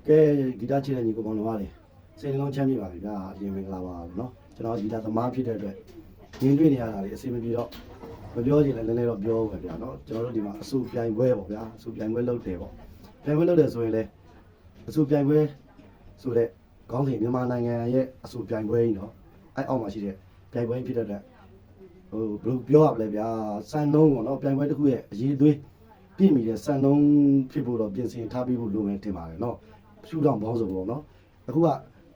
ကဲဂီတချစ်တဲ့ညီကိုပေါင်းတော်ပါတယ်စိတ်နှလုံးချမ်းမြေ့ပါပြီဗျာအရင်မင်္ဂလာပါလို့နော်ကျွန်တော်ဂီတသမားဖြစ်တဲ့အတွက်မြင်တွေ့နေရတာလေအစီအမပြေတော့မပြောချင်လည်းနည်းနည်းတော့ပြောဦးပဲဗျာနော်ကျွန်တော်တို့ဒီမှာအဆူပြိုင်ပွဲပေါ့ဗျာအဆူပြိုင်ပွဲလုပ်တယ်ပေါ့ပြိုင်ပွဲလုပ်တယ်ဆိုရင်လည်းအဆူပြိုင်ပွဲဆိုတဲ့ခေါင်းစဉ်မြန်မာနိုင်ငံရဲ့အဆူပြိုင်ပွဲကြီးနော်အဲ့အောက်မှာရှိတဲ့ပြိုင်ပွဲဖြစ်တဲ့အတွက်ဟိုဘယ်လိုပြောရမလဲဗျာစံနှုန်းပေါ့နော်ပြိုင်ပွဲတစ်ခုရဲ့အရေးသွေးပြည့်မီတဲ့စံနှုန်းဖြစ်ဖို့တော့ပြင်ဆင်ထားပြီးဖို့လိုမယ်ထင်ပါတယ်နော်ရှုထောင့်ဘောင်းဆိုပေါ့နော်အခုက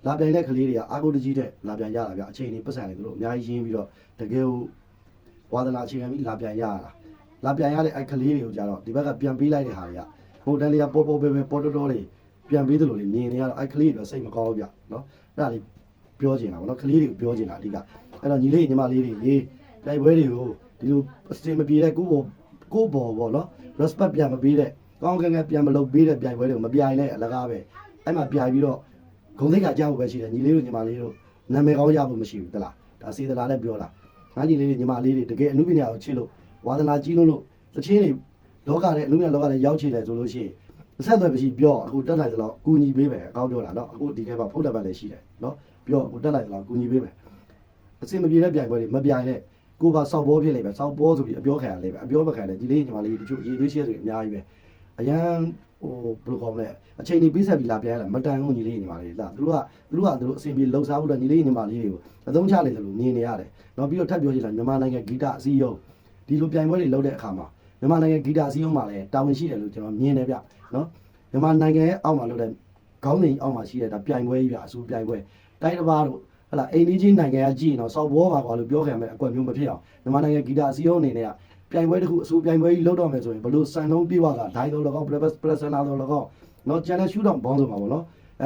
လာပြိုင်တဲ့ကလေးတွေကအာကိုတကြီးတဲ့လာပြိုင်ရတာဗျအချိန်ကြီးပတ်စံနေသူတို့အများကြီးရင်းပြီးတော့တကယ်ဝါသနာအခြေခံပြီးလာပြိုင်ရတာလာပြိုင်ရတဲ့အဲ့ကလေးတွေကိုကြတော့ဒီဘက်ကပြန်ပေးလိုက်တဲ့ဟာတွေကဟိုတန်းလေးကပေါ်ပေါ်ပဲပေါ်တော်တော်လေးပြန်ပေးတယ်လို့လေမြင်နေရတော့အဲ့ကလေးတွေစိတ်မကောင်းဘူးဗျနော်အဲ့ဒါလေးပြောချင်တာပေါ့နော်ကလေးတွေကိုပြောချင်တာအဓိကအဲ့တော့ညီလေးညီမလေးတွေရေးပြိုင်ပွဲတွေကိုဒီလိုအစင်မပြေတဲ့ကိုဘောပေါ့နော် respect ပြန်မပေးတဲ့ကောင်းကင်ကပြန်မလုပ်ပေးတဲ့ပြိုင်ပွဲတွေကိုမပြိုင်နဲ့အလကားပဲအဲ့မှာပြိုင်ပြီးတော့ဂုံသိက္ခာကြောက်ပဲရှိတယ်ညီလေးတို့ညီမလေးတို့နာမည်ကောင်းရဖို့မရှိဘူးတလားဒါစေတနာနဲ့ပြောတာငါညီလေးတွေညီမလေးတွေတကယ်အမှုပညာကိုချစ်လို့ဝါသနာကြီးလို့တချင်းတွေလောကနဲ့အမှုပညာလောကနဲ့ရောက်ချင်တယ်ဆိုလို့ရှိရင်အဆက်အသွယ်မရှိပြောအခုတက်လိုက်သလောက်ကူညီပေးမယ်အကောင်းပြောတာနော်အခုဒီထဲမှာဖုတ်တက်ပတ်လည်းရှိတယ်နော်ပြောအခုတက်လိုက်သလောက်ကူညီပေးမယ်အစင်မပြေတဲ့ပြိုင်ပွဲတွေမပြိုင်နဲ့ကိုပါစောက်ဘောဖြစ်နေပဲစောက်ဘောဆိုပြီးအပြောခံရလေပဲအပြောမခံတယ်ဒီလေးညီမလေးတချို့ရေးသွေးရှဲတွေအများကြီးပဲအရန်ဟိုဘယ်လိုခေါ်မလဲအချိန်ကြီးပေးဆက်ပြီးလာပြန်ရတာမတန်ဘူးညီလေးညီမလေးလားသူတို့အစီအပြေလှုပ်ရှားဖို့တော့ညီလေးညီမလေးတွေကိုအသုံးချနေတယ်လို့မြင်နေရတယ်နောက်ပြီးတော့ထပ်ပြောချင်တာမြန်မာနိုင်ငံဂီတအစည်းအရုံးဒီလိုပြိုင်ပွဲတွေလုပ်တဲ့အခါမှာမြန်မာနိုင်ငံဂီတအစည်းအရုံးမှာလည်းတာဝန်ရှိတယ်လို့ကျွန်တော်မြင်တယ်ဗျနော်မြန်မာနိုင်ငံရဲ့အောက်မှာလုပ်တဲ့ခေါင်းစဉ်အောက်မှာရှိတဲ့ဒါပြိုင်ပွဲကြီးဗျအစူပြိုင်ပွဲတိုင်းတစ်ပါးတို့ဟလာအိန္ဒိချင်းနိုင်ငံကကြည့်ရင်တော့စောက်ဘောပါကွာလို့ပြောခံမဲ့အကွက်မျိုးမဖြစ်အောင်မြန်မာနိုင်ငံဂီတအစည်းအရုံးအနေနဲ့ကပြိုင်ပွဲတစ်ခုအစူပြိုင်ပွဲကြီးလုပ်တော့မယ်ဆိုရင်ဘလို့စံနှုန်းပြေဝကဒိုင်းတော့လကောက်ပရက်ဆန်နာတော့လကောက်နော်ကျန်တဲ့ရှူတော့ဘောင်းဆိုမှာပေါ့နော်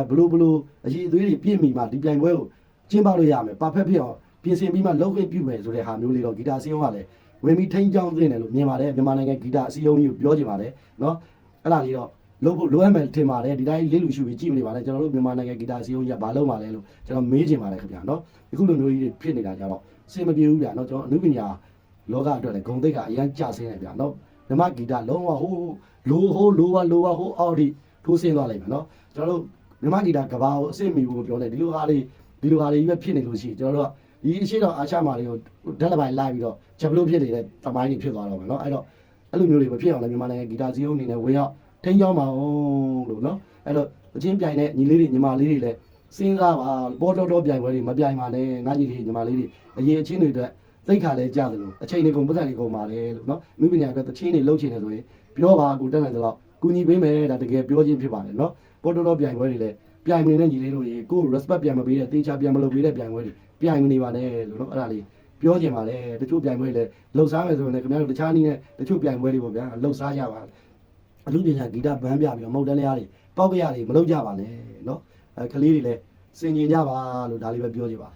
ဘလို့အရေးအသွေးတွေပြည့်မီမှဒီပြိုင်ပွဲကိုကျင်းပလို့ရမယ်ပါဖက်ဖြစ်အောင်ပြင်ဆင်ပြီးမှလုပ်ခွင့်ပြုမယ်ဆိုတဲ့ဟာမျိုးလေးတော့ဂီတအစည်းအရုံးကလည်းဝင်ပြီးထိန်းချောင်းသင့်တယ်လို့မြင်ပါတယ်မြန်မာနိုင်ငံဂီတအစည်းအရုံးကြီးကိုပြောချင်ပါတယ်နော်အဲ့ဒါလေးတော့လုပ်ဖို့လိုအပ်မယ်ထင်ပါတယ်ဒီတိုင်းလေးလူရှုပြီးကြည့်မနေပါနဲ့ကျွန်တော်တို့မြန်မာနိုင်ငံဂီတအစည်းအရုံးကြီးကဘာလုပ်မှလဲလို့ကျွန်တော်မေးချင်ပါတယ်ခင်ဗျာနော်အခုလိုမျိုးကြီးတွေဖြစ်နေတာကြတော့အဆင်မပြေဘူးဗျာနော်ကျွန်တော်အနုပညာလောကအတွက်လည်းဂုံတိတ်ကအရန်ကြဆင်းနေဗျာနော်ဓမ္မဂီတလုံးဝဟိုလိုပါဟိုအောက်ထိထိုးဆင်းသွားလိုက်မယ်နော်ကျွန်တော်တို့ဓမ္မဂီတကဘာကိုအဆင့်မီဘူးပြောနေဒီလိုဟာလေးကြီးပဲဖြစ်နေလို့ရှိရင်ကျွန်တော်တို့ဒီအရှိတော်အာရှမာတွေကိုဓာတ်လပိုင်းလိုက်ပြီးတော့ချက်ဘလို့ဖြစ်နေတဲ့သမိုင်းတွေဖြစ်သွားတော့မယ်နော်အဲ့တော့အဲ့လိုမျိုးတွေမဖြစ်အောင်လည်းမြန်မာနိုင်ငံဂီတစည်းရုံးအနေနဲ့ဝင်ရောက်ထိန်းကျောင်းပါအောင်လို့နော်အဲ့တော့အချင်းပြိုင်တဲ့ညီလေးတွေညီမလေးတွေလည်းစဉ်းစားပါပေါ်တော်ပြိုင်ပွဲတွေမပြိုင်ပါနဲ့ငါညီလေးညီမလေးတွေအရေးအချင်းတွေအတွက်သိခါလဲကြတယ်လို့အချိန်တွေကုန်ပတ်စံတွေကုန်ပါတယ်လို့နော်မိပညာအတွက်တချင်းတွေလှုပ်ချင်တယ်ဆိုရင်ပြောပါကိုတက်နိုင်တယ်လို့ကူညီပေးမယ်ဒါတကယ်ပြောချင်းဖြစ်ပါတယ်နော်ပေါ်တော်ပြိုင်ပွဲတွေလည်းပြိုင်နေတဲ့ညီလေးတို့ရေကို respect ပြန်မပေးတဲ့တေချာပြန်မလုပ်ပေးတဲ့ပြိုင်ပွဲတွေပြိုင်နေပါနဲ့လို့နော်အဲ့ဒါလေးပြောချင်ပါတယ်တချို့ပြိုင်ပွဲတွေလည်းလှုပ်ရှားမယ်ဆိုရင်လည်းခင်ဗျားတို့တခြားနည်းနဲ့တချို့ပြိုင်ပွဲတွေပေါ့ဗျာလှုပ်ရှားရပါအလူပညာဂီတဘန်းပြပြီးတော့မဟုတ်တန်းလျားတွေပေါက်ကြရတွေမလုပ်ကြပါနဲ့เนาะကလေးတွေလည်းစင်ကျင်ကြပါလို့ဒါလေးပဲပြောချင်ပါ